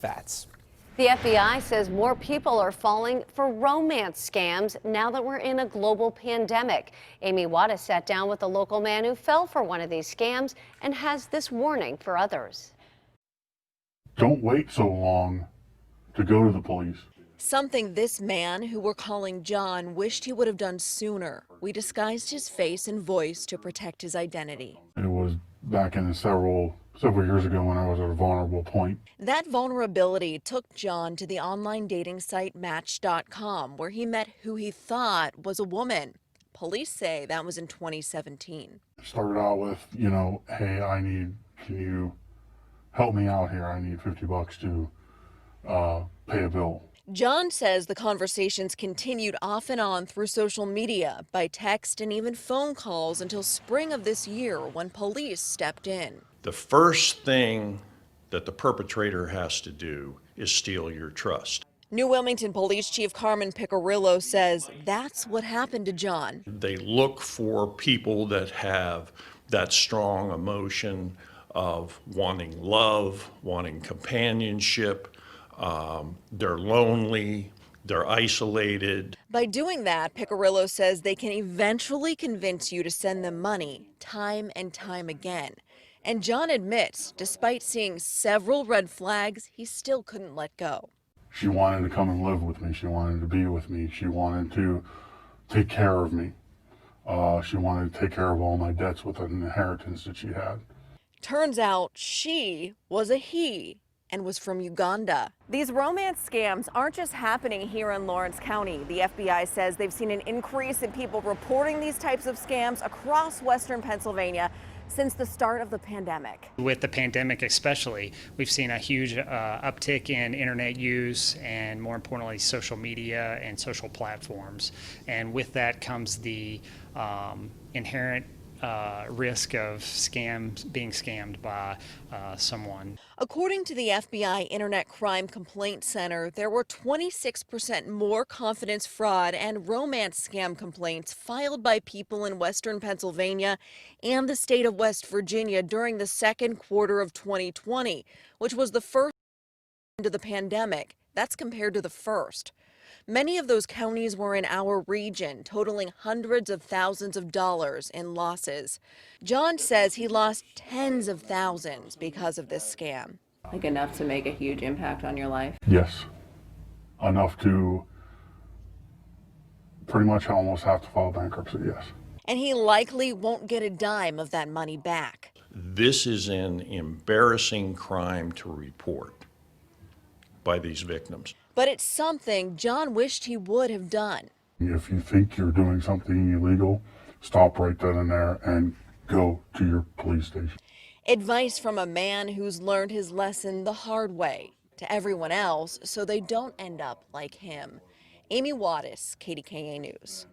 Fats. The FBI says more people are falling for romance scams now that we're in a global pandemic. Amy Wadas sat down with a local man who fell for one of these scams and has this warning for others. Don't wait so long to go to the police. Something this man, who we're calling John, wished he would have done sooner. We disguised his face and voice to protect his identity. It was back in several years ago when I was at a vulnerable point. That vulnerability took John to the online dating site Match.com, where he met who he thought was a woman. Police say that was in 2017. It started out with, hey, can you help me out here? I need $50 to pay a bill. John says the conversations continued off and on through social media, by text and even phone calls until spring of this year when police stepped in. The first thing that the perpetrator has to do is steal your trust. New Wilmington Police Chief Carmen Picarillo says that's what happened to John. They look for people that have that strong emotion of wanting love, wanting companionship. They're lonely, they're isolated. By doing that, Picarillo says they can eventually convince you to send them money time and time again. And John admits, despite seeing several red flags, he still couldn't let go. She wanted to come and live with me. She wanted to be with me. She wanted to take care of me. She wanted to take care of all my debts with an inheritance that she had. Turns out she was a he and was from Uganda. These romance scams aren't just happening here in Lawrence County. The FBI says they've seen an increase in people reporting these types of scams across western Pennsylvania since the start of the pandemic. With the pandemic especially, we've seen a huge uptick in internet use and, more importantly, social media and social platforms. And with that comes the inherent risk of being scammed by someone. According to the FBI Internet Crime Complaint Center, there were 26% more confidence fraud and romance scam complaints filed by people in western Pennsylvania and the state of West Virginia during the second quarter of 2020, which was the first into the pandemic. That's compared to the first. Many of those counties were in our region, totaling hundreds of thousands of dollars in losses. John says he lost tens of thousands because of this scam. Like enough to make a huge impact on your life? Yes. Enough to pretty much almost have to file bankruptcy, yes. And he likely won't get a dime of that money back. This is an embarrassing crime to report by these victims. But it's something John wished he would have done. If you think you're doing something illegal, stop right then and there and go to your police station. Advice from a man who's learned his lesson the hard way to everyone else so they don't end up like him. Amy Wadas, KDKA News.